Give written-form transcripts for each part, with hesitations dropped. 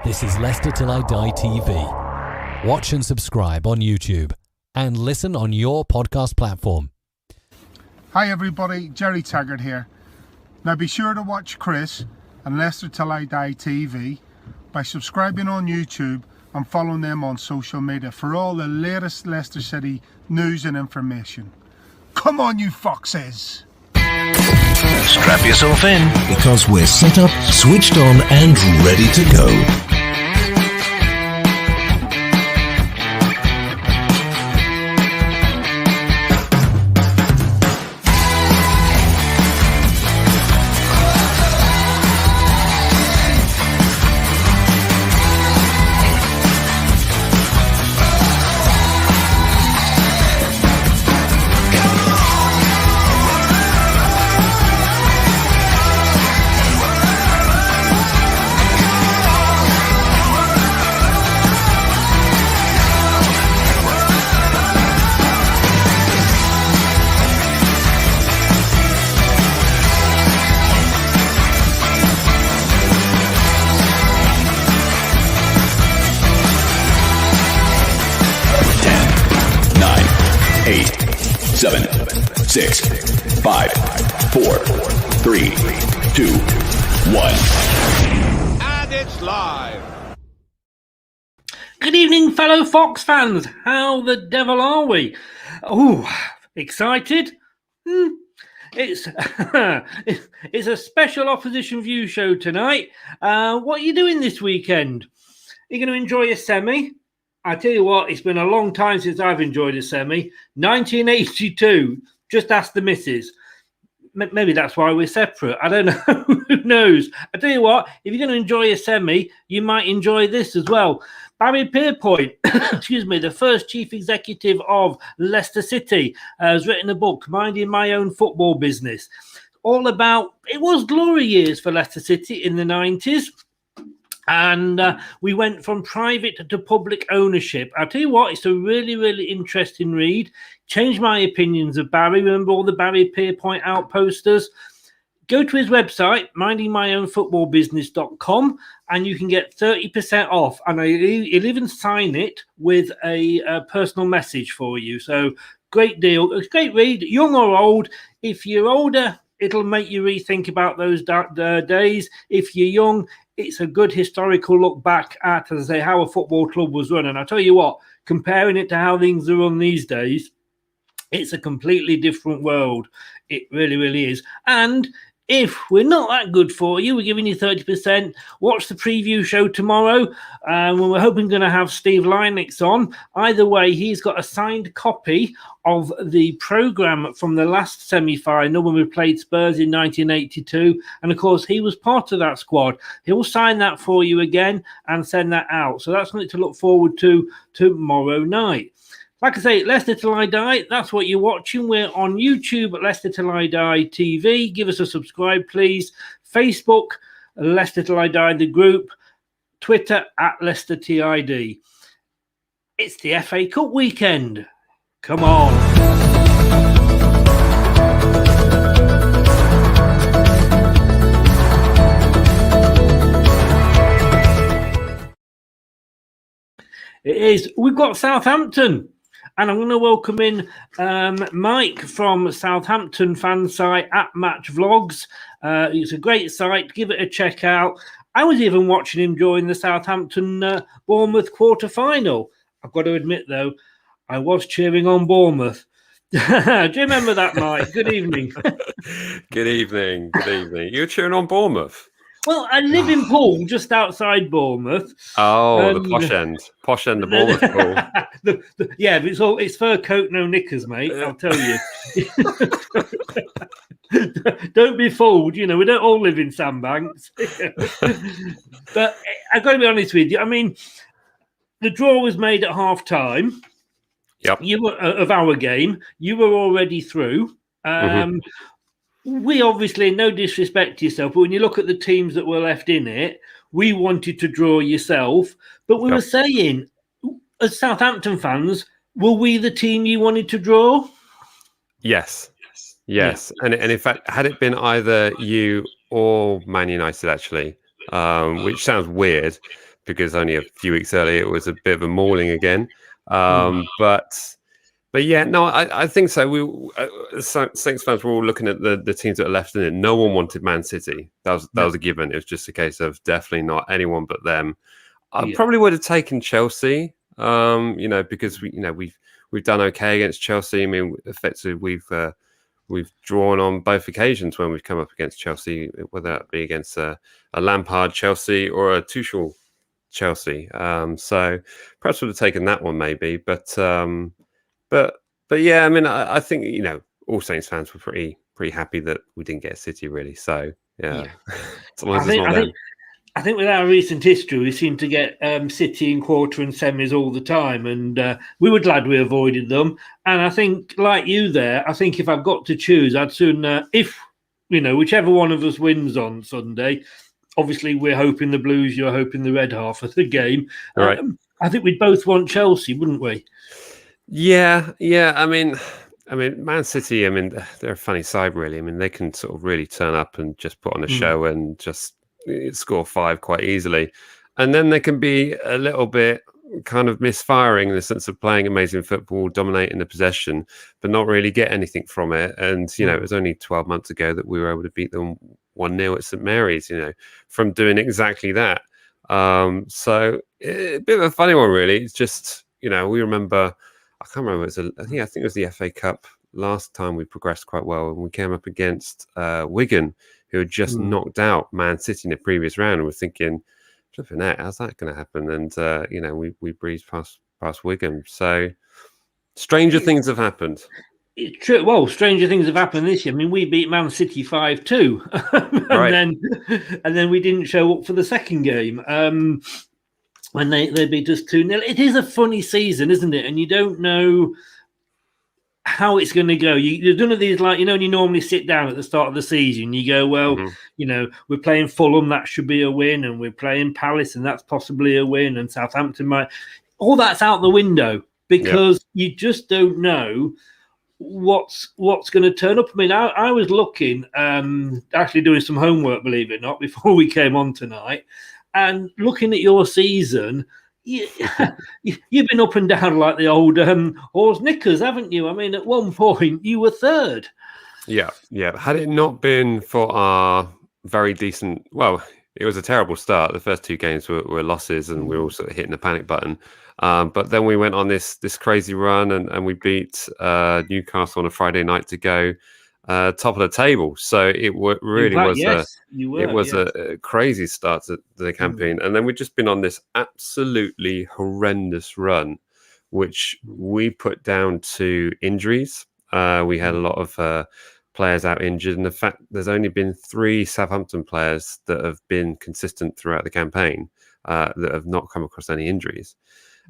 This is Leicester Till I Die TV. Watch and subscribe on YouTube and listen on your podcast platform. Hi everybody, Jerry Taggart here. Now be sure to watch Chris and Leicester Till I Die TV by subscribing on YouTube and following them on social media for all the latest Leicester City news and information. Come on you foxes! Strap yourself in, because we're set up, switched on and ready to go. Seven, 6, 5, 4, 3, 2, 1. And it's live. Good evening, fellow Fox fans. How the devil are we? Oh, excited? It's it's a special opposition view show tonight. What are you doing this weekend? Are you going to enjoy a semi? I tell you what, it's been a long time since I've enjoyed a semi. 1982. Just ask the missus. Maybe that's why we're separate. I don't know. Who knows? I tell you what, if you're going to enjoy a semi, you might enjoy this as well. Barry Pierpoint, excuse me, the first chief executive of Leicester City, has written a book, Minding My Own Football Business, all about, it was glory years for Leicester City in the 90s. And we went from private to public ownership. I'll tell you what, it's a really, really interesting read. Changed my opinions of Barry. Remember all the Barry Pierpoint outposters? Go to his website, mindingmyownfootballbusiness.com, and you can get 30% off. And he'll even sign it with a personal message for you. So great deal. It's a great read, young or old. If you're older, it'll make you rethink about those days. If you're young, it's a good historical look back at, as I say, how a football club was run. And I tell you what, comparing it to how things are run these days, it's a completely different world. It really, really is. And if we're not that good for you, we're giving you 30%. Watch the preview show tomorrow. When we're hoping going to have Steve Lynix on. Either way, he's got a signed copy of the programme from the last semi-final when we played Spurs in 1982. And, of course, he was part of that squad. He'll sign that for you again and send that out. So that's something to look forward to tomorrow night. Like I say, Leicester Till I Die, that's what you're watching. We're on YouTube at Leicester Till I Die TV. Give us a subscribe, please. Facebook, Leicester Till I Die, the group. Twitter, at Leicester TID. It's the FA Cup weekend. Come on. It is. We've got Southampton. And I'm going to welcome in Mike from Southampton fansite at Match Vlogs. It's a great site. Give it a check out. I was even watching him during the Southampton Bournemouth quarter-final. I've got to admit, though, I was cheering on Bournemouth. Do you remember that, Mike? Good evening. Good evening. Good evening. You were cheering on Bournemouth? Well, I live in Poole, just outside Bournemouth. Oh, the posh end of Bournemouth Poole. Yeah, but it's fur coat, no knickers, mate. I'll tell you. Don't be fooled. You know, we don't all live in sandbanks. But I've got to be honest with you. I mean, the draw was made at half time. Yep. You were of our game. You were already through. We obviously, no disrespect to yourself, but when you look at the teams that were left in it, we wanted to draw yourself. But we were saying, as Southampton fans, were we the team you wanted to draw? Yes. And in fact, had it been either you or Man United, actually, which sounds weird, because only a few weeks earlier it was a bit of a mauling again. But yeah, no, I think so. Saints fans were all looking at the teams that are left in it. No one wanted Man City. That was a given. It was just a case of definitely not anyone but them. I probably would have taken Chelsea, because we've done okay against Chelsea. I mean, effectively we've drawn on both occasions when we've come up against Chelsea, whether that be against a Lampard Chelsea or a Tuchel Chelsea. So perhaps would have taken that one maybe, but yeah, I mean, I think all Saints fans were pretty happy that we didn't get City really. So yeah. As long as it's not them. I think with our recent history, we seem to get City in quarter and semis all the time, and we were glad we avoided them. And I think, like you there, I think if I've got to choose, I'd sooner, whichever one of us wins on Sunday, obviously we're hoping the Blues, you're hoping the Red half of the game. Right. I think we'd both want Chelsea, wouldn't we? Yeah. I mean, Man City, they're a funny side, really. I mean, they can sort of really turn up and just put on a show and just score 5 quite easily. And then they can be a little bit kind of misfiring in the sense of playing amazing football, dominating the possession, but not really get anything from it. And, it was only 12 months ago that we were able to beat them 1-0 at St Mary's, from doing exactly that. So a bit of a funny one, really. It's just, we remember, I can't remember, I think it was the FA Cup last time we progressed quite well, and we came up against Wigan, who had just knocked out Man City in the previous round, and we're thinking, flipping out, how's that going to happen? And we breezed past Wigan. So stranger things have happened. It's true. Well, stranger things have happened this year. I mean, we beat Man City 5-2, and then we didn't show up for the second game when they beat us 2-0. It is a funny season, isn't it? And you don't know how it's going to go. You've done these, like, you normally sit down at the start of the season. You go, well, we're playing Fulham, that should be a win, and we're playing Palace, and that's possibly a win, and Southampton might. All that's out the window because you just don't know what's going to turn up. I mean, I was looking, actually doing some homework, believe it or not, before we came on tonight, and looking at your season. You've been up and down like the old horse knickers, haven't you? I mean, at one point you were third. Yeah. Had it not been for our very decent, well, it was a terrible start. The first 2 games were losses, and we were all sort of hitting the panic button. But then we went on this crazy run, and we beat Newcastle on a Friday night to go top of the table. So it really was a crazy start to the campaign. And then we've just been on this absolutely horrendous run, which we put down to injuries. We had a lot of players out injured, and the fact there's only been 3 Southampton players that have been consistent throughout the campaign that have not come across any injuries.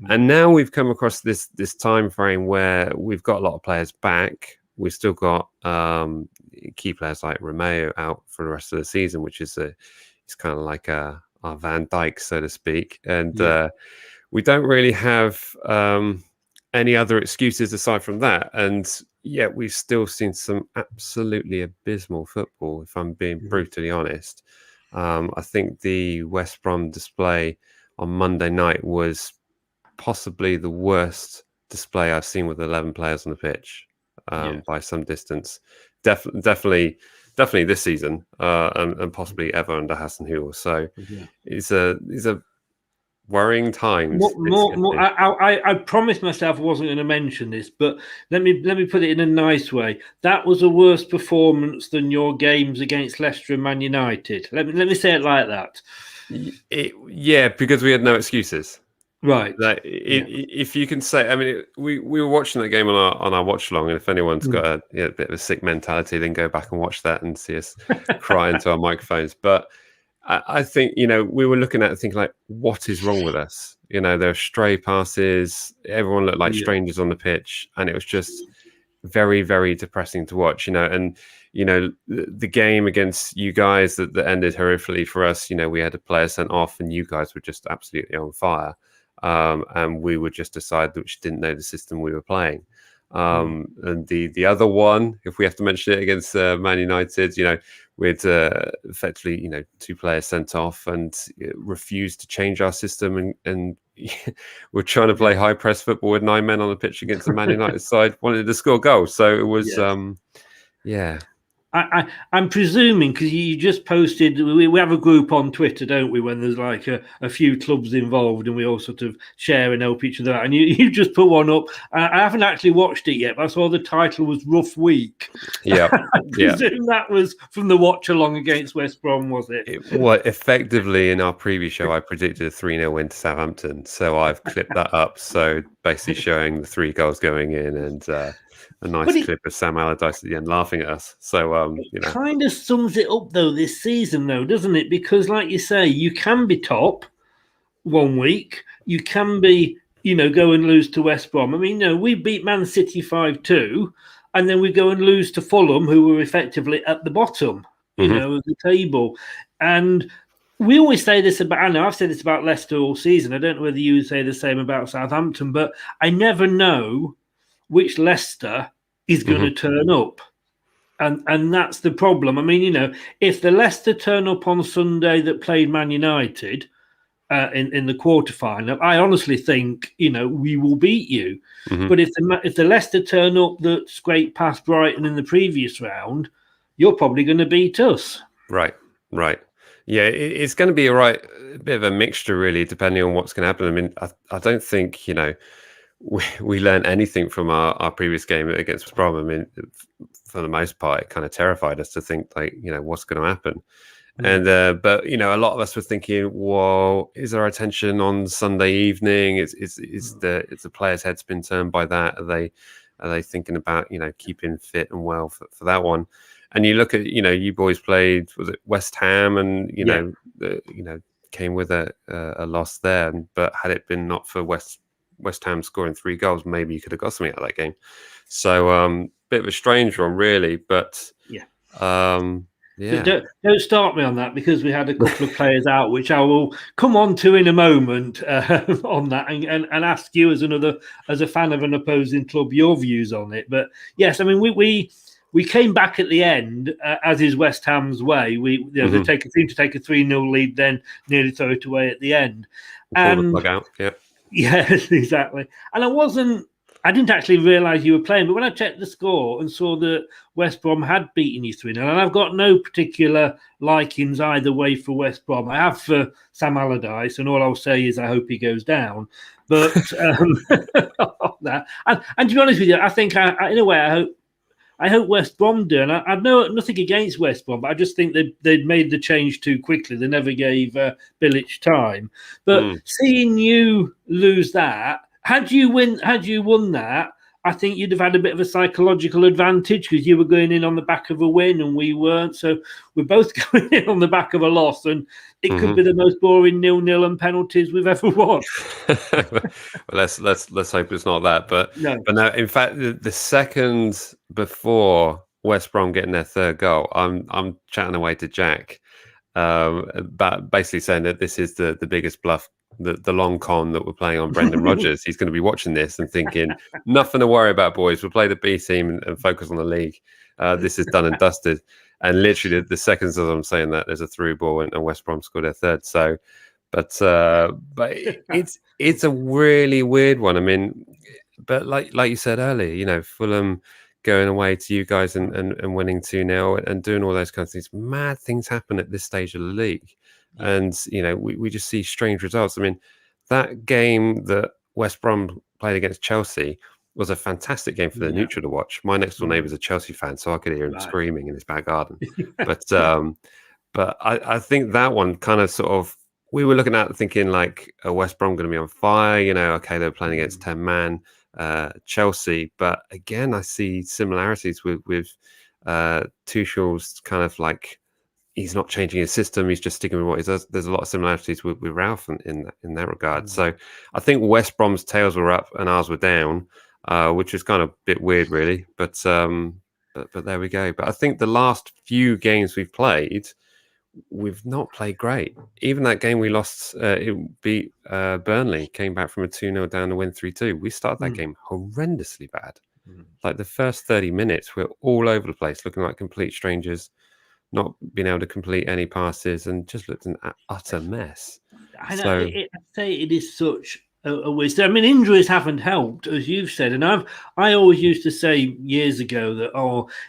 And now we've come across this time frame where we've got a lot of players back. We've still got key players like Romeo out for the rest of the season, which is it's kind of like our Van Dijk, so to speak. And we don't really have any other excuses aside from that. And yet we've still seen some absolutely abysmal football, if I'm being brutally honest. I think the West Brom display on Monday night was possibly the worst display I've seen with 11 players on the pitch. By some distance, definitely this season, and possibly ever under Hasenhüttl. So it's a worrying times. I promised myself I wasn't going to mention this, but let me put it in a nice way. That was a worse performance than your games against Leicester and Man United. Let me say it like that. Because we had no excuses. Right. If you can say, I mean, we were watching that game on our watch along, and if anyone's got a bit of a sick mentality, then go back and watch that and see us cry into our microphones. But I think, we were looking at it thinking, like, what is wrong with us? There are stray passes. Everyone looked like strangers on the pitch, and it was just very, very depressing to watch. And the game against you guys that ended horrifically for us. We had a player sent off, and you guys were just absolutely on fire. And we would just decide that we didn't know the system we were playing. And the other one, if we have to mention it, against Man United, we'd effectively, 2 players sent off and refused to change our system, and we're trying to play high press football with 9 men on the pitch against the Man United side, wanted to score goals. So it was, yeah. I'm presuming, because you just posted, we have a group on Twitter, don't we, when there's like a few clubs involved and we all sort of share and help each other out. And you just put one up. I haven't actually watched it yet, but I saw the title was Rough Week. Yeah. I presume that was from the watch along against West Brom, was it? Well, effectively, in our previous show, I predicted a 3-0 win to Southampton. So I've clipped that up. So basically showing the 3 goals going in, and a nice clip of Sam Allardyce at the end laughing at us. So, it kind of sums it up, though, this season, though, doesn't it? Because, like you say, you can be top one week. You can be, go and lose to West Brom. I mean, we beat Man City 5-2, and then we go and lose to Fulham, who were effectively at the bottom, of the table. And we always say this about, I know I've said this about Leicester all season. I don't know whether you say the same about Southampton, but I never know which Leicester is going to turn up. And that's the problem. I mean, if the Leicester turn up on Sunday that played Man United in the quarterfinal, I honestly think, we will beat you. But if the Leicester turn up that scraped past Brighton in the previous round, you're probably going to beat us. Right. Yeah, it's going to be a bit of a mixture, really, depending on what's going to happen. I mean, I don't think, we learned anything from our previous game against West Brom. I mean, for the most part, it kind of terrified us to think, like, what's going to happen. And but a lot of us were thinking, well, is our attention on Sunday evening? Is the players' heads been turned by that? Are they thinking about keeping fit and well for that one? And you look at you boys played, was it West Ham, and came with a loss there. But had it been not for West Ham scoring 3 goals, maybe you could have got something out of that game. So bit of a strange one, really. But don't start me on that, because we had a couple of players out, which I will come on to in a moment on that, and ask you as a fan of an opposing club your views on it. But yes, I mean we came back at the end, as is West Ham's way. They seem to take a 3-0 lead, then nearly throw it away at the end. Pull the plug out. Yeah. Yes, exactly. And I didn't actually realise you were playing, but when I checked the score and saw that West Brom had beaten you 3-0, and I've got no particular likings either way for West Brom. I have for Sam Allardyce, and all I'll say is I hope he goes down. But that, and to be honest with you, I think in a way I hope West Brom do, and I've nothing against West Brom, but I just think they'd made the change too quickly. They never gave Bilic time. But seeing you lose that, had you won that, I think you'd have had a bit of a psychological advantage, because you were going in on the back of a win and we weren't. So we're both going in on the back of a loss, and it could be the most boring 0-0 and penalties we've ever watched. Well, let's hope it's not that. But no, in fact, the second before West Brom getting their 3rd goal, I'm chatting away to Jack, but basically saying that this is the biggest bluff, the long con that we're playing on Brendan Rodgers. He's going to be watching this and thinking, nothing to worry about, boys. We'll play the B team and focus on the league. This is done and dusted. And literally the seconds as I'm saying that, there's a through ball and West Brom scored their 3rd. So, but it's a really weird one. I mean, but like you said earlier, Fulham going away to you guys and winning 2-0 and doing all those kinds of things. Mad things happen at this stage of the league. And, we just see strange results. I mean, that game that West Brom played against Chelsea was a fantastic game for the neutral to watch. My next door neighbour's a Chelsea fan, so I could hear him screaming in his back garden. But I think that one kind of sort of, we were looking at thinking like, West Brom going to be on fire, okay, they're playing against 10-man Chelsea. But again, I see similarities with Tuchel's kind of like, he's not changing his system. He's just sticking with what he does. There's a lot of similarities with Ralph in that regard. So I think West Brom's tails were up and ours were down, which is kind of a bit weird, really. But there we go. But I think the last few games we've played, we've not played great. Even that game we lost, it beat Burnley, came back from a 2-0 down to win 3-2. We started that game horrendously bad. Like the first 30 minutes, we're all over the place, looking like complete strangers, not being able to complete any passes, and just looked an utter mess. I know. I'd say it is such a waste. I mean, injuries haven't helped, as you've said, and I always used to say years ago that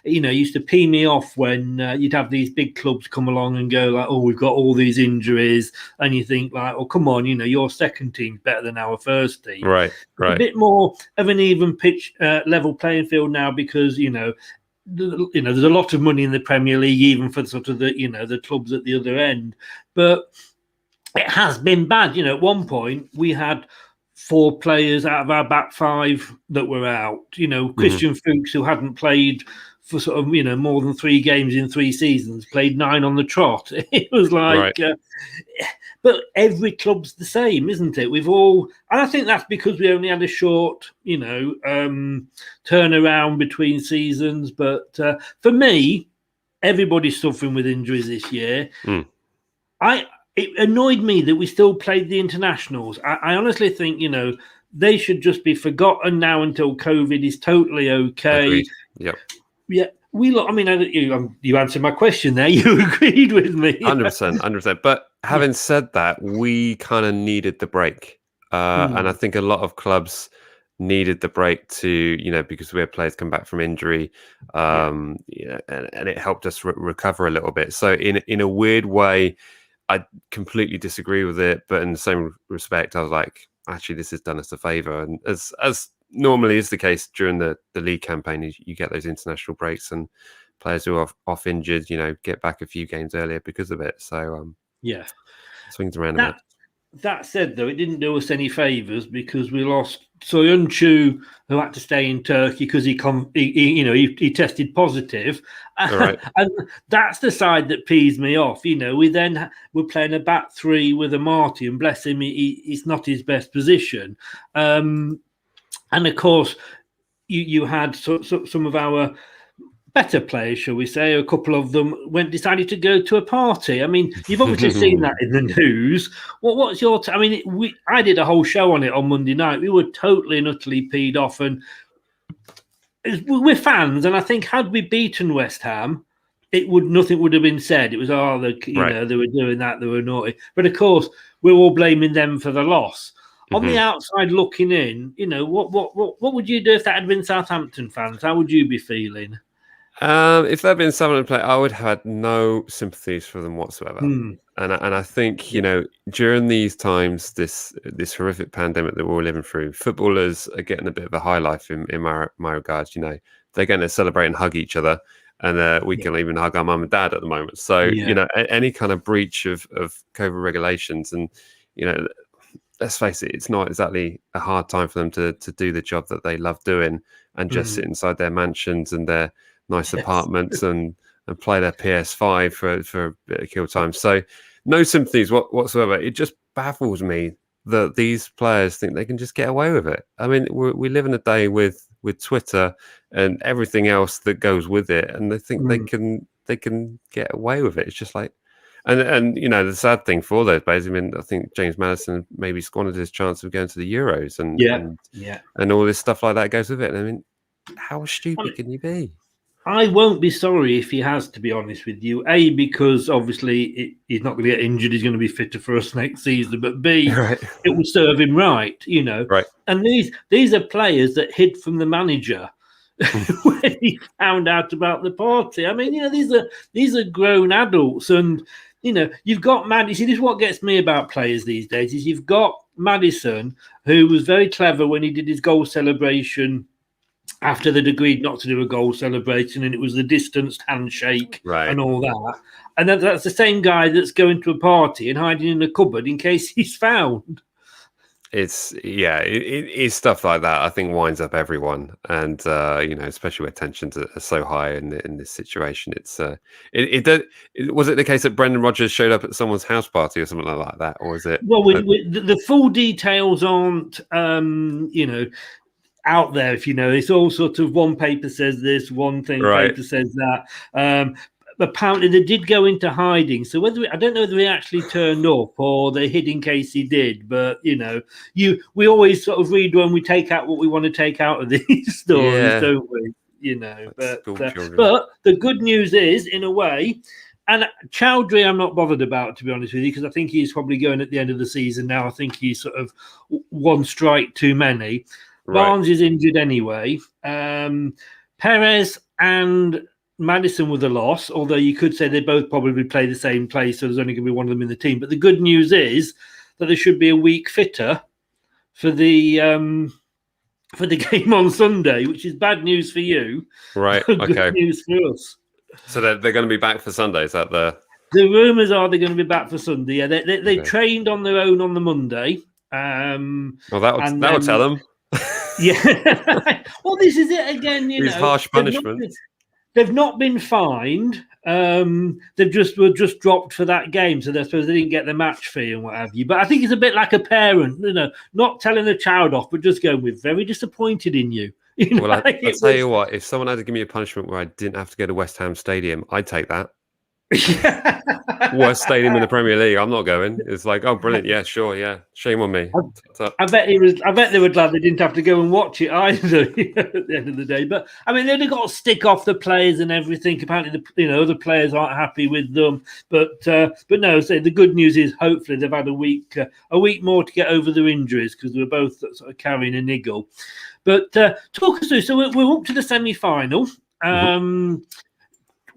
used to pee me off when you'd have these big clubs come along and go like, oh, we've got all these injuries, and you think like, oh, come on, your second team's better than our first team, right? A bit more of an even pitch, level playing field now because there's a lot of money in the Premier League, even for sort of the clubs at the other end, but it has been bad. At one point we had 4 players out of our back 5 that were out. Christian Fuchs, who hadn't played for sort of more than 3 games in 3 seasons, played 9 on the trot. It was like, but every club's the same, isn't it? And I think that's because we only had a short, turnaround between seasons. But for me, everybody's suffering with injuries this year. It annoyed me that we still played the internationals. I honestly think, they should just be forgotten now until COVID is totally okay. Agreed. Yep. Yeah. You answered my question there. You agreed with me. 100%. But having said that, we kind of needed the break. And I think a lot of clubs needed the break to, because we had players come back from injury, and it helped us recover a little bit. So in a weird way, I completely disagree with it, but in the same respect, I was like, actually, this has done us a favour. And as normally is the case during the league campaign, you get those international breaks and players who are off injured, get back a few games earlier because of it. So swings around a bit. That said, though, it didn't do us any favours because we lost Soyuncu, who had to stay in Turkey because he tested positive. Right. And that's the side that pees me off. We then were playing a back 3 with a Marty, and bless him, it's not his best position. And of course, you had some of our better players, shall we say, a couple of them decided to go to a party. I mean, you've obviously seen that in the news. What's your I did a whole show on it on Monday night. We were totally and utterly peed off, and we're fans, and I think had we beaten West Ham, nothing would have been said. It was they were doing that, they were naughty. But of course, we're all blaming them for the loss. On the outside looking in, what would you do if that had been Southampton fans? How would you be feeling? If there had been someone to play, I would have had no sympathies for them whatsoever. And I think, during these times, this horrific pandemic that we're all living through, footballers are getting a bit of a high life in my regards. They're going to celebrate and hug each other, and we can even hug our mum and dad at the moment. So, any kind of breach of COVID regulations, and, let's face it, it's not exactly a hard time for them to do the job that they love doing and just sit inside their mansions and their nice apartments and play their PS5 for a bit of kill time. So no sympathies whatsoever. It just baffles me that these players think they can just get away with it. I mean, we live in a day with Twitter and everything else that goes with it, and they think they can get away with it. It's just like, and the sad thing for those players, I think James Maddison maybe squandered his chance of going to the Euros and all this stuff like that goes with it. And how stupid can you be? I won't be sorry if he has, to be honest with you. A, because obviously he's not going to get injured. He's going to be fitter for us next season. But B, it will serve him right, Right. And these are players that hid from the manager when he found out about the party. I mean, these are grown adults, and you've got Maddison. This is what gets me about players these days: is you've got Maddison, who was very clever when he did his goal celebration. After they'd agreed not to do a goal celebration, and it was the distanced handshake and all that. And that's the same guy that's going to a party and hiding in a cupboard in case he's found. It's stuff like that I think winds up everyone, and especially where tensions are so high in this situation. It's was it the case that Brendan Rodgers showed up at someone's house party or something like that, or is it? Well, the full details aren't out there, it's all sort of one paper says this, one thing paper says that. apparently they did go into hiding. So I don't know whether he actually turned up or they hid in case he did. But we always sort of read when we take out what we want to take out of these stories, don't we? But the good news is, in a way, and Chowdhury I'm not bothered about, to be honest with you, because I think he's probably going at the end of the season now. I think he's sort of one strike too many. Barnes is injured anyway. Perez and Maddison were the loss, although you could say they both probably play the same place, so there's only going to be one of them in the team. But the good news is that there should be a week fitter for the game on Sunday, which is bad news for you. Right. Good Okay. news for us. So they're going to be back for Sunday. Is that the rumours are they're going to be back for Sunday? Yeah, they trained on their own on the Monday. Well, that would tell them. Yeah. Well, this is it again. These harsh punishments. They've not been fined. They've were just dropped for that game, so I suppose they didn't get the match fee and what have you. But I think it's a bit like a parent, not telling a child off, but just going, "We're very disappointed in you." Well, I'll tell you what. If someone had to give me a punishment where I didn't have to go to West Ham Stadium, I'd take that. Worst stadium in the Premier League. I'm not going. It's like, oh, brilliant. Yeah, sure. Yeah, shame on me. I bet they were glad they didn't have to go and watch it either at the end of the day. But I mean, they've got to stick off the players and everything. Apparently, the players aren't happy with them. But no. So the good news is, hopefully, they've had a week more to get over their injuries because they were both sort of carrying a niggle. But talk us through. So we're up to the semi-final.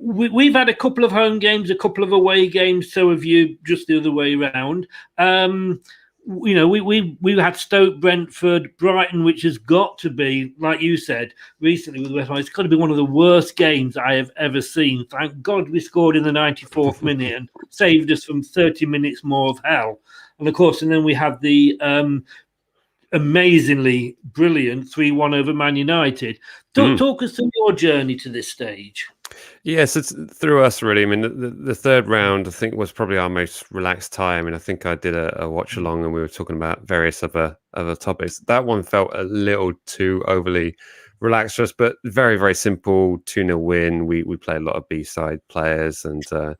We've had a couple of home games, a couple of away games. So have you, just the other way around. We had Stoke, Brentford, Brighton, which has got to be, like you said recently with West Ham, it's got to be one of the worst games I have ever seen. Thank God we scored in the 94th minute and saved us from 30 minutes more of hell. And of course, and then we had the amazingly brilliant 3-1 over Man United. Talk us through your journey to this stage. Yes, it's through us, really. I mean, the third round, I think, was probably our most relaxed time. I mean, I think I did a watch along and we were talking about various other topics. That one felt a little too overly relaxed for us, but very, very simple 2-0 win. We play a lot of B-side players, and so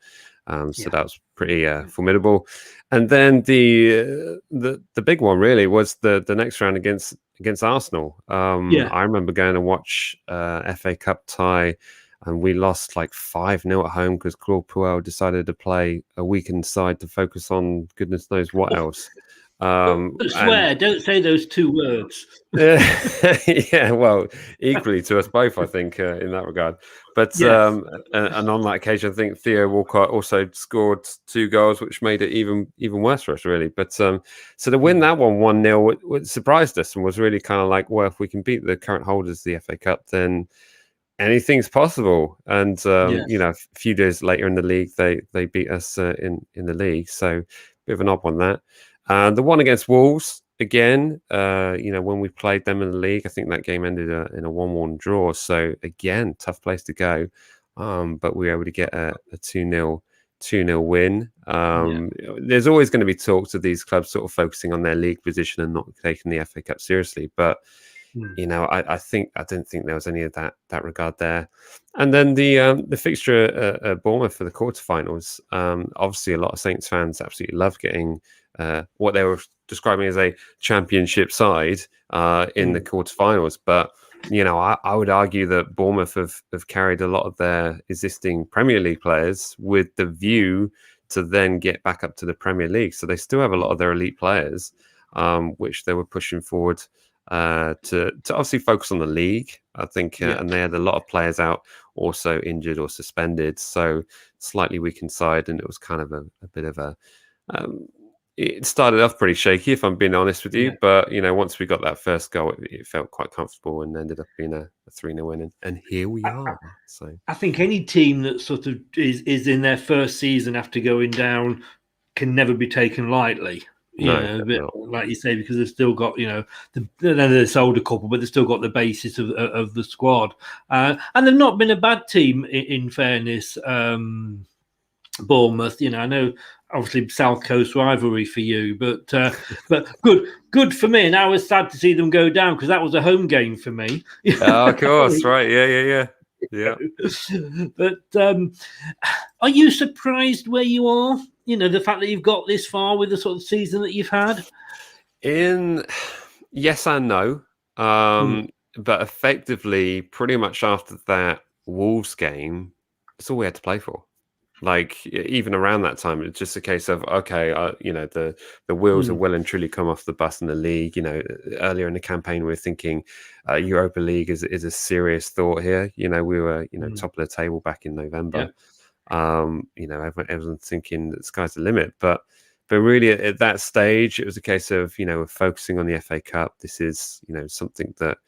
that was pretty formidable. And then the big one really was the next round against Arsenal. I remember going to watch FA Cup tie. And we lost like 5-0 at home because Claude Puel decided to play a weakened side to focus on goodness knows what else. Don't say those two words. Yeah, well, equally to us both, I think, in that regard. But yes. And on that occasion, I think Theo Walcott also scored 2 goals, which made it even worse for us, really. But so to win that one 1-0, what surprised us and was really kind of like, well, if we can beat the current holders of the FA Cup, then anything's possible. And a few days later in the league, they beat us in the league. So bit of an odd one that. The one against Wolves again. When we played them in the league, I think that game ended in a 1-1 draw. So again, tough place to go. But we were able to get a 2-0 win. There's always going to be talks of these clubs sort of focusing on their league position and not taking the FA Cup seriously. But I didn't think there was any of that regard there. And then the fixture at Bournemouth for the quarterfinals. Obviously, a lot of Saints fans absolutely love getting what they were describing as a championship side in the quarterfinals. But I would argue that Bournemouth have carried a lot of their existing Premier League players with the view to then get back up to the Premier League. So they still have a lot of their elite players, which they were pushing forward. To obviously focus on the league, I think, and they had a lot of players out also injured or suspended, so slightly weakened side, and it was kind of a bit of a. It started off pretty shaky, if I'm being honest with you, but once we got that first goal, it felt quite comfortable and ended up being a 3-0 win, and here we are. So I think any team that sort of is in their first season after going down can never be taken lightly. Like you say, because they've still got, they sold a couple, but they've still got the basis of the squad. And they've not been a bad team, in fairness, Bournemouth. I know, obviously, South Coast rivalry for you, but good for me. And I was sad to see them go down because that was a home game for me. Of course, right. Yeah. Yeah. But are you surprised where you are? You know, the fact that you've got this far with the sort of season that you've had? Yes and no. But effectively, pretty much after that Wolves game, it's all we had to play for. Like even around that time, it's just a case of okay, the wheels are well and truly come off the bus in the league. You know, earlier in the campaign, we were thinking Europa League is a serious thought here. You know, we were top of the table back in November. Yeah. Everyone's thinking that the sky's the limit, but really at that stage, it was a case of we're focusing on the FA Cup. This is something that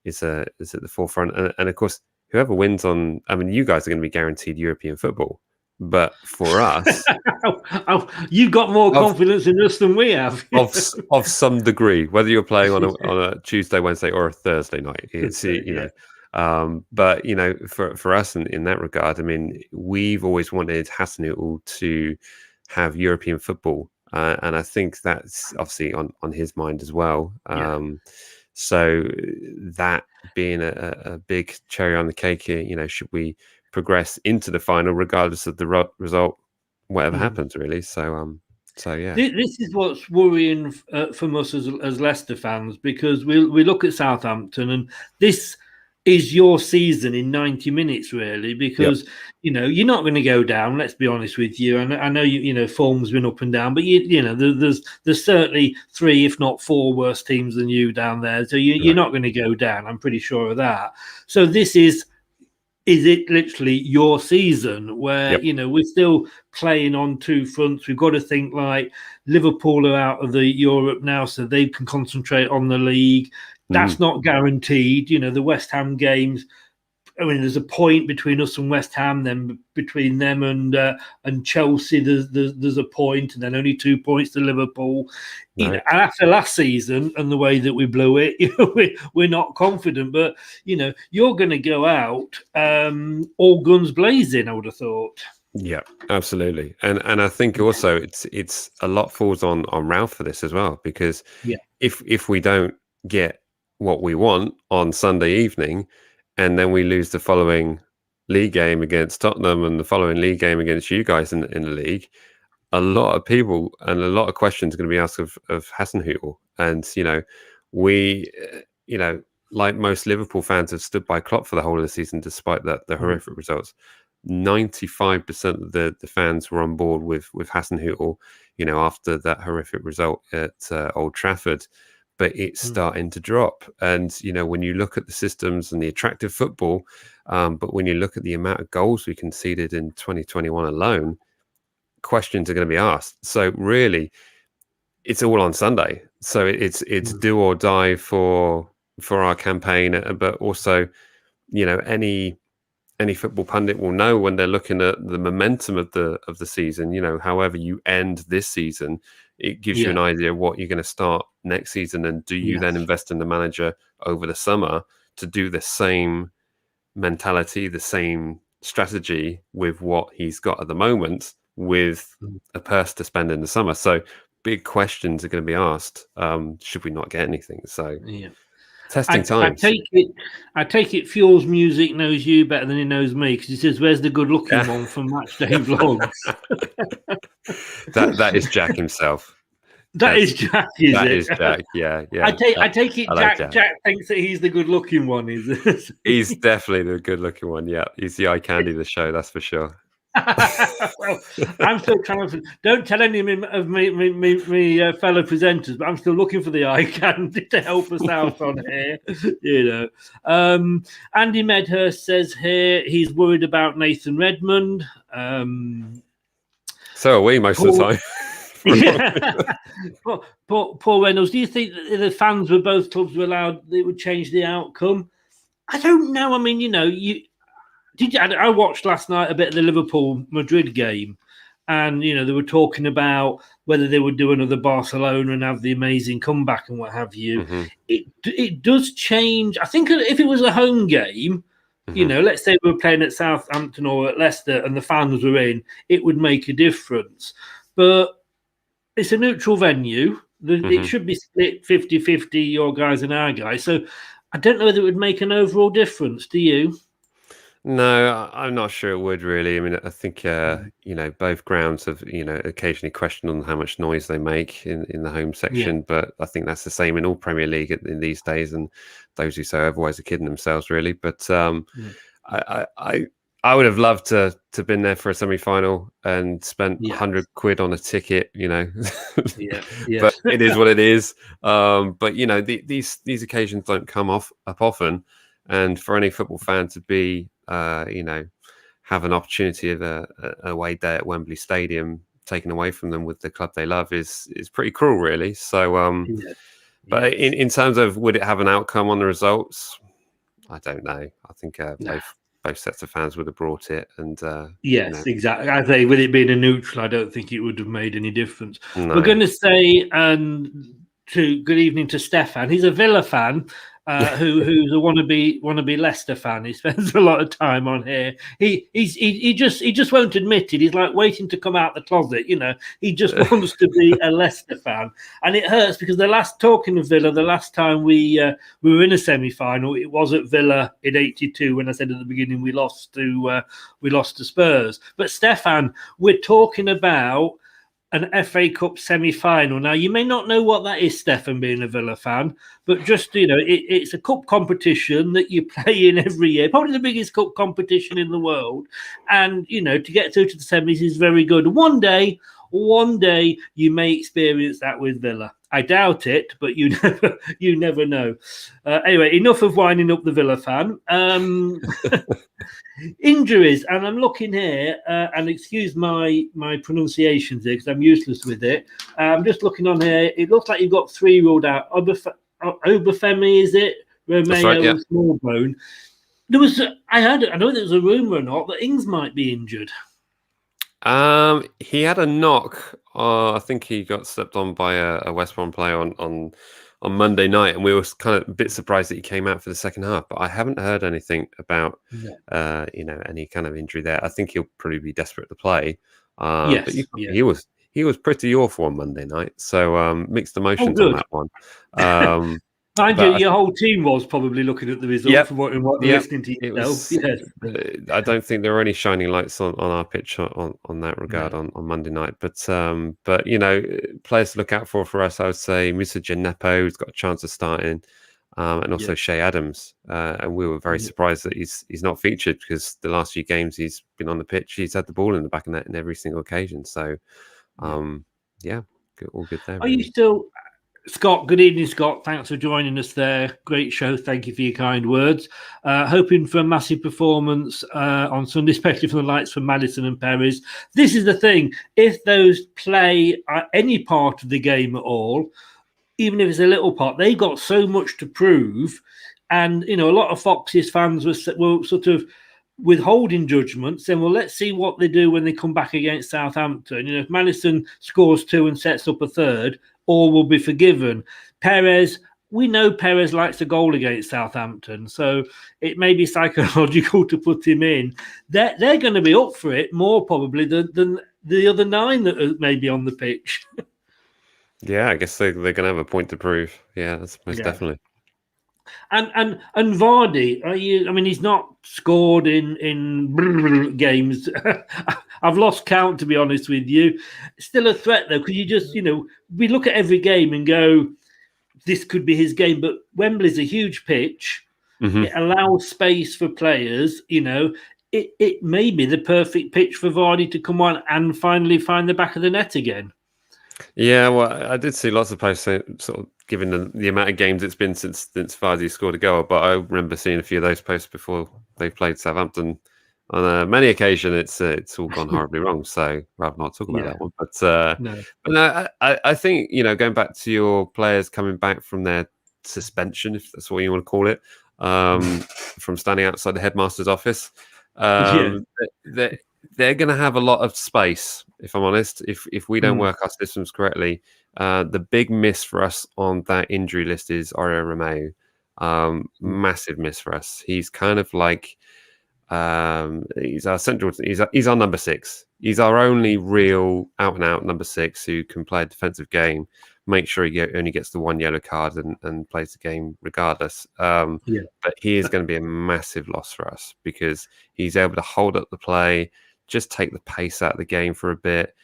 is at the forefront, and of course, whoever wins on, I mean, you guys are going to be guaranteed European football. But for us, you've got more confidence in us than we have. of some degree, whether you're playing on a Tuesday, Wednesday, or a Thursday night. It's but for us in that regard, I mean, we've always wanted Hasenhüttl to have European football, and I think that's obviously on his mind as well. So that being a big cherry on the cake here, should we progress into the final regardless of the result, whatever happens, really. So yeah, this is what's worrying from us as Leicester fans, because we look at Southampton, and this is your season in 90 minutes, really, because you're not going to go down. Let's be honest with you. And I know form's been up and down, but there's certainly 3, if not 4, worse teams than you down there. So you're not going to go down. I'm pretty sure of that. So this is it literally your season where, we're still playing on 2 fronts. We've got to think like Liverpool are out of the Europe now, so they can concentrate on the league. That's not guaranteed. The West Ham games, I mean, there's a point between us and West Ham, then between them and Chelsea, there's a point, and then only 2 points to Liverpool. Right. And after last season and the way that we blew it, we're not confident. But you're going to go out all guns blazing, I would have thought. Yeah, absolutely. And I think also it's a lot falls on Ralph for this as well, because if we don't get what we want on Sunday evening, and then we lose the following league game against Tottenham and the following league game against you guys in the league, a lot of people and a lot of questions are going to be asked of Hasenhüttl. And, we, like most Liverpool fans, have stood by Klopp for the whole of the season, despite the horrific results. 95% of the fans were on board with Hasenhüttl, after that horrific result at Old Trafford. But it's starting to drop. And, when you look at the systems and the attractive football, but when you look at the amount of goals we conceded in 2021 alone, questions are going to be asked. So really, it's all on Sunday. So it's do or die for our campaign. But also, any football pundit will know when they're looking at the momentum of the season, however you end this season, it gives you an idea of what you're going to start next season. And do you then invest in the manager over the summer to do the same mentality, the same strategy with what he's got at the moment, with a purse to spend in the summer? So big questions are going to be asked. Should we not get anything? So testing times. I take it Fuel's Music knows you better than he knows me, because he says, "Where's the good-looking one from Matchday Vlogs?" that is Jack himself. That is Jack. That is Jack. Yeah. I take it Jack thinks that he's the good-looking one. Is he's definitely the good-looking one. Yeah, he's the eye candy of the show. That's for sure. Well, I'm still trying to. Don't tell any of me fellow presenters, but I'm still looking for the eye candy to help us out on here. Andy Medhurst says here he's worried about Nathan Redmond. So are we most of the time. Paul Reynolds, do you think that if the fans were both clubs were allowed, it would change the outcome? I don't know. I mean, I watched last night a bit of the Liverpool-Madrid game, and, they were talking about whether they would do another Barcelona and have the amazing comeback and what have you. Mm-hmm. It does change. I think if it was a home game, let's say we were playing at Southampton or at Leicester and the fans were in, it would make a difference. But it's a neutral venue. It should be split 50-50, your guys and our guys. So I don't know whether it would make an overall difference. Do you? No, I'm not sure it would really. I mean, I think both grounds have occasionally questioned on how much noise they make in the home Yeah, section, but I think that's the same in all Premier League in these days, and those who say otherwise are kidding themselves, really. But yeah, I would have loved to been there for a semi-final and spent yeah, 100 quid on a ticket, yeah, but yes, it is what it is. But these occasions don't come up often, and for any football fan to be have an opportunity of a away day at Wembley Stadium taken away from them with the club they love is pretty cruel, really. So, yes, but yes. in terms of would it have an outcome on the results? I don't know. I think No. both sets of fans would have brought it, and Yes, exactly. I say with it being a neutral, I don't think it would have made any difference. no. We're going to say to good evening to Stefan. He's a Villa fan who's a wannabe Leicester fan. He spends a lot of time on here. He just won't admit it. He's like waiting to come out the closet. He just wants to be a Leicester fan, and it hurts because talking of Villa, the last time we were in a semi-final, it was at Villa in '82 when I said at the beginning we lost to Spurs. But Stefan, we're talking about an FA Cup semi-final. Now, you may not know what that is, Stefan, being a Villa fan, but just, it's a cup competition that you play in every year, probably the biggest cup competition in the world. And, to get through to the semis is very good. One day you may experience that with Villa. I doubt it, but you never know. Anyway, enough of winding up the Villa fan. Injuries, and I'm looking here, and excuse my pronunciations here because I'm useless with it. I'm just looking on here. It looks like you've got 3 ruled out. Obafemi, is it? Romeo, right, yeah. Smallbone. I don't know if there was a rumour or not that Ings might be injured. He had a knock. I think he got stepped on by a West Brom player on Monday night, and we were kind of a bit surprised that he came out for the second half. But I haven't heard anything about any kind of injury there. I think he'll probably be desperate to play. Yes, but yeah. he was pretty awful on Monday night. So mixed emotions on that one. Mind you, your whole team was probably looking at the results from what listening to yourself. I don't think there were any shining lights on our pitch on that regard on Monday night. But players to look out for us, I would say Musa Djenepo, who's got a chance of starting, and also Shea Adams. And we were very surprised that he's not featured because the last few games he's been on the pitch, he's had the ball in the back of net in every single occasion. So, all good there. Are you still... Scott, good evening, Scott. Thanks for joining us there. Great show. Thank you for your kind words. Hoping for a massive performance on Sunday, especially for the likes from Maddison and Perez. This is the thing. If those play any part of the game at all, even if it's a little part, they've got so much to prove. And, a lot of Fox's fans were sort of withholding judgments, saying, well, let's see what they do when they come back against Southampton. If Maddison scores 2 and sets up a third, all will be forgiven. Perez, we know Perez likes a goal against Southampton, so it may be psychological to put him in. They're going to be up for it more probably than the other 9 that are maybe on the pitch. Yeah, I guess they're going to have a point to prove. Yeah, that's most definitely. And Vardy, he's not scored in games. I've lost count, to be honest with you. Still a threat, though, because you just, we look at every game and go, this could be his game. But Wembley's a huge pitch. Mm-hmm. It allows space for players, It may be the perfect pitch for Vardy to come on and finally find the back of the net again. Yeah, well, I did see lots of posts sort of given the amount of games it's been since Vardy scored a goal, but I remember seeing a few of those posts before they played Southampton. On many occasions, it's all gone horribly wrong. So rather not talk about that one. But I think going back to your players coming back from their suspension, if that's what you want to call it, from standing outside the headmaster's office, they're going to have a lot of space, if I'm honest, if we don't work our systems correctly. The big miss for us on that injury list is Aurelio Romeu. Massive miss for us. He's kind of like he's our central. He's our number 6. He's our only real out and out number 6 who can play a defensive game. make sure he only gets the one yellow card and plays the game regardless. But he is going to be a massive loss for us because he's able to hold up the play, just take the pace out of the game for a bit,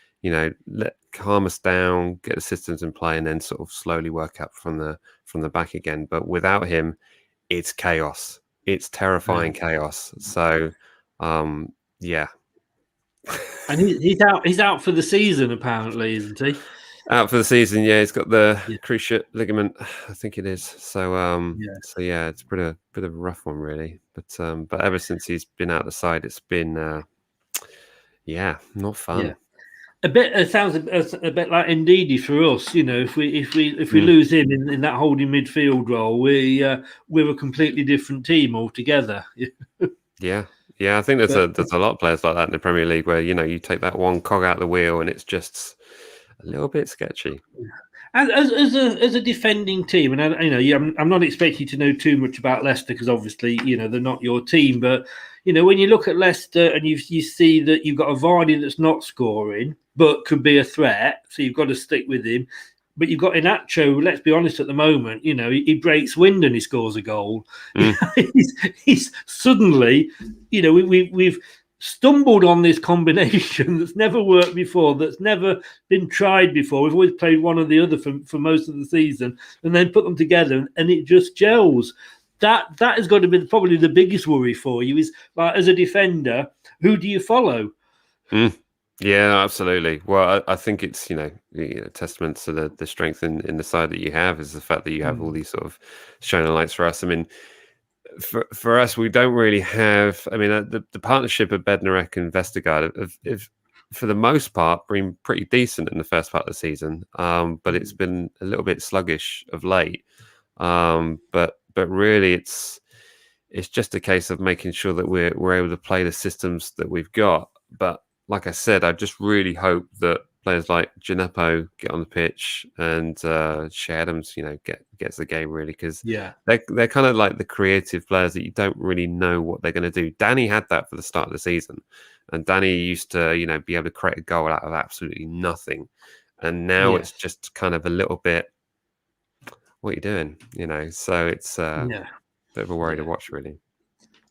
calm us down, get the systems in play, and then sort of slowly work up from the back again. But without him, it's chaos. It's terrifying chaos. So, yeah. And he's out for the season, apparently, isn't he? Out for the season, yeah. He's got the cruciate ligament, I think it is. So, it's a bit of a rough one, really. But ever since he's been out the side, it's been, not fun. Yeah. It sounds a bit like Ndidi for us. If we lose him in that holding midfield role, we're a completely different team altogether. Yeah, I think there's a lot of players like that in the Premier League where you take that one cog out the wheel and it's just a little bit sketchy. As a defending team, and I'm not expecting you to know too much about Leicester because obviously they're not your team. But when you look at Leicester and you see that you've got a Vardy that's not scoring but could be a threat, so you've got to stick with him. But you've got Inacho, let's be honest, at the moment, he breaks wind and he scores a goal. He's suddenly, we've stumbled on this combination that's never worked before, that's never been tried before. We've always played one or the other for most of the season and then put them together and it just gels. That has got to be probably the biggest worry for you is, like, as a defender, who do you follow? Yeah, absolutely. Well, I think it's testament to the strength in the side that you have is the fact that you have all these sort of shining lights for us. I mean, for us, we don't really have. I mean, the partnership of Bednarek and Vestergaard have for the most part been pretty decent in the first part of the season, but it's been a little bit sluggish of late. But really, it's just a case of making sure that we're able to play the systems that we've got, but like I said, I just really hope that players like Gineppo get on the pitch and Shea Adams, gets the game really because they're kind of like the creative players that you don't really know what they're going to do. Danny had that for the start of the season, and Danny used to be able to create a goal out of absolutely nothing, and now it's just kind of a little bit. What are you doing? So it's a bit of a worry to watch really.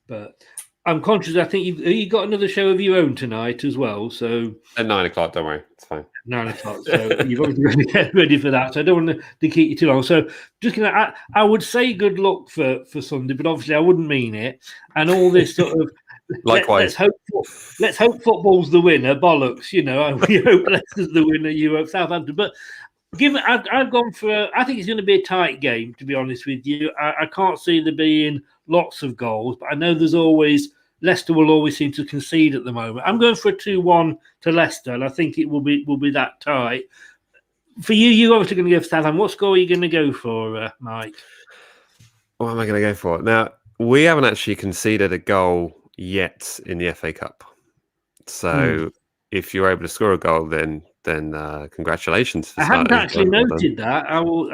But I'm conscious. I think you got another show of your own tonight as well. So at 9:00, don't worry, it's fine. 9:00. So you've obviously got to get ready for that. So I don't want to keep you too long. So just I would say good luck for Sunday, but obviously I wouldn't mean it. And all this sort of likewise. Let's hope football's the winner. Bollocks, we hope Leicester's the winner. You hope Southampton, but. I've gone for. I think it's going to be a tight game. To be honest with you, I can't see there being lots of goals, but I know Leicester will always seem to concede at the moment. I'm going for a 2-1 to Leicester, and I think it will be that tight. For you, you're obviously going to go for Southampton. What score are you going to go for, Mike? What am I going to go for? Now, we haven't actually conceded a goal yet in the FA Cup, so if you're able to score a goal, then congratulations. I hadn't actually noted that. I will.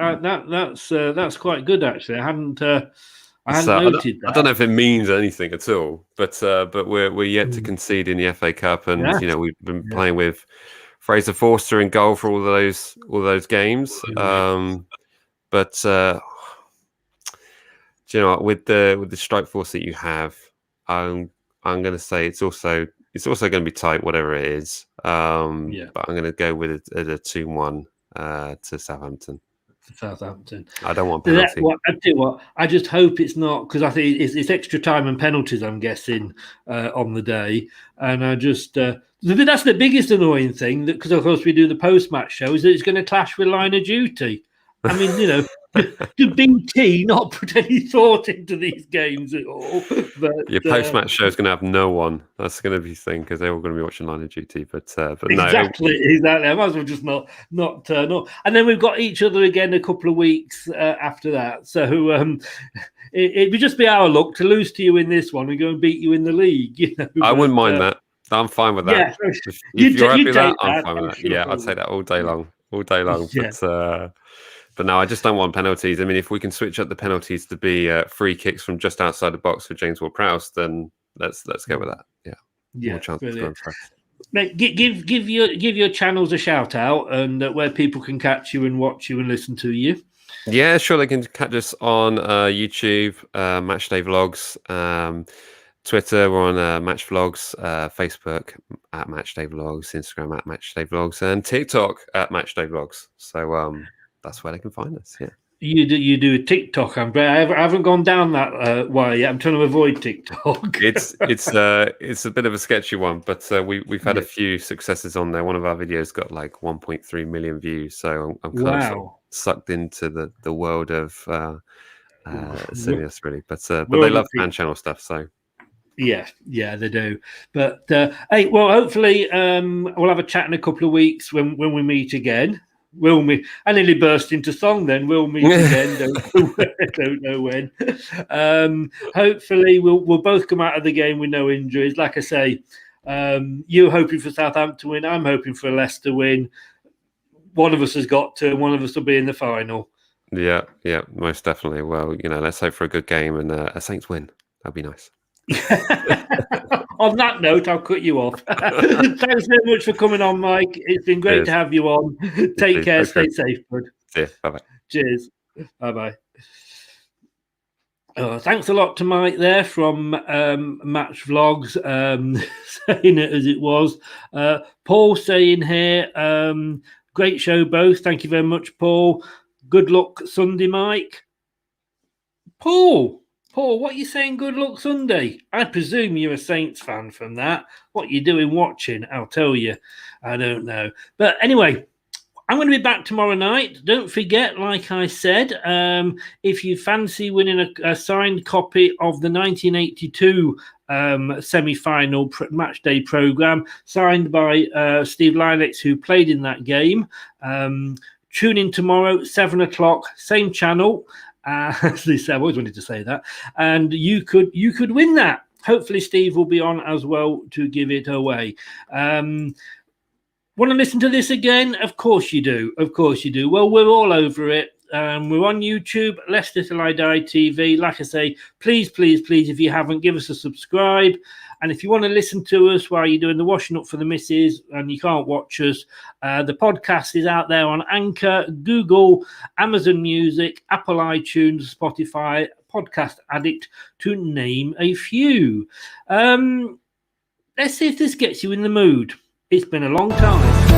That's quite good actually. I hadn't noted that. I don't know if it means anything at all, but we're yet to concede in the FA Cup, and we've been playing with Fraser Forster in goal for all those games. But do you know what? With the strike force that you have, I'm going to say it's also going to be tight, whatever it is. But I'm going to go with a 2-1 to Southampton. I don't want penalty. I tell you what, I just hope it's not, because I think it's extra time and penalties, I'm guessing, on the day. And I just that's the biggest annoying thing, because of course we do the post-match show, is that it's going to clash with Line of Duty. I mean, do BT not put any thought into these games at all? But your post-match show is going to have no one. That's going to be the thing, because they're all going to be watching Line of Duty. But exactly. I might as well just not. And then we've got each other again a couple of weeks after that. So it would just be our luck to lose to you in this one and go and beat you in the league. I wouldn't mind that. I'm fine with that. Yeah, if you're happy with that, I'm fine with that. Sure. Yeah, I'd say that all day long. Yeah. But no, I just don't want penalties. I mean, if we can switch up the penalties to be free kicks from just outside the box for James Ward-Prowse, then let's go with that. Yeah. More chance to score. Mate, give your channels a shout out and where people can catch you and watch you and listen to you. Yeah, sure. They can catch us on YouTube, Matchday Vlogs, Twitter. We're on Match Vlogs, Facebook at Matchday Vlogs, Instagram at Matchday Vlogs, and TikTok at Matchday Vlogs. So that's where they can find us. Yeah. You do a TikTok. I haven't gone down that way yet. I'm trying to avoid TikTok. It's a bit of a sketchy one, but we've had a few successes on there. One of our videos got like 1.3 million views, so I'm kind of sort of sucked into the world of silliness, really. But they love fan channel stuff, so. Yeah, they do. But hey, well, hopefully we'll have a chat in a couple of weeks when we meet again. Will we? I nearly burst into song then. We'll meet again. Don't know when. Hopefully we'll both come out of the game with no injuries. Like I say, you're hoping for Southampton win. I'm hoping for a Leicester win. One of us has got to. One of us will be in the final. Yeah, most definitely. Well, let's hope for a good game and a Saints win. That'd be nice. On that note, I'll cut you off. Thanks very much for coming on, Mike. It's been great to have you on. Take care. Stay safe, bud. See you. Bye-bye. Cheers. Bye-bye. Thanks a lot to Mike there from Match Vlogs, saying it as it was. Paul saying here, great show both. Thank you very much, Paul. Good luck Sunday, Mike. Paul, what are you saying? Good luck Sunday. I presume you're a Saints fan from that. What you doing watching? I'll tell you. I don't know. But anyway, I'm going to be back tomorrow night. Don't forget, like I said, if you fancy winning a signed copy of the 1982 semi-final match day program signed by Steve Linex, who played in that game, tune in tomorrow, 7 o'clock, same channel. As they say, I've always wanted to say that, and you could win that. Hopefully, Steve will be on as well to give it away. Want to listen to this again? Of course you do. Well, we're all over it. We're on YouTube, Leicester Till I Die TV. Like I say, please, if you haven't, give us a subscribe. And if you want to listen to us while you're doing the washing up for the missus and you can't watch us, the podcast is out there on Anchor, Google, Amazon Music, Apple iTunes, Spotify, Podcast Addict, to name a few. Let's see if this gets you in the mood. It's been a long time.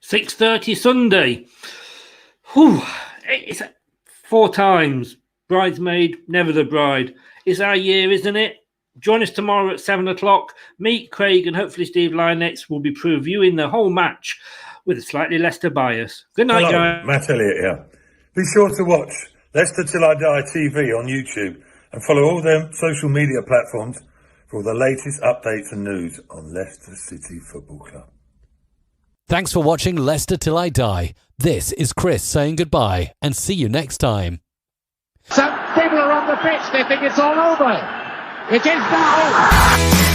6:30 Sunday. Whew. It's 4 times. Bridesmaid, never the bride. It's our year, isn't it? Join us tomorrow at 7 o'clock. Meet Craig and hopefully Steve Linex will be previewing the whole match with a slightly Leicester bias. Good night, guys. Matt Elliott here. Be sure to watch Leicester Till I Die TV on YouTube and follow all their social media platforms for all the latest updates and news on Leicester City Football Club. Thanks for watching Leicester Till I Die. This is Chris saying goodbye and see you next time. Some people are on the pitch, they think it's all over. It is now.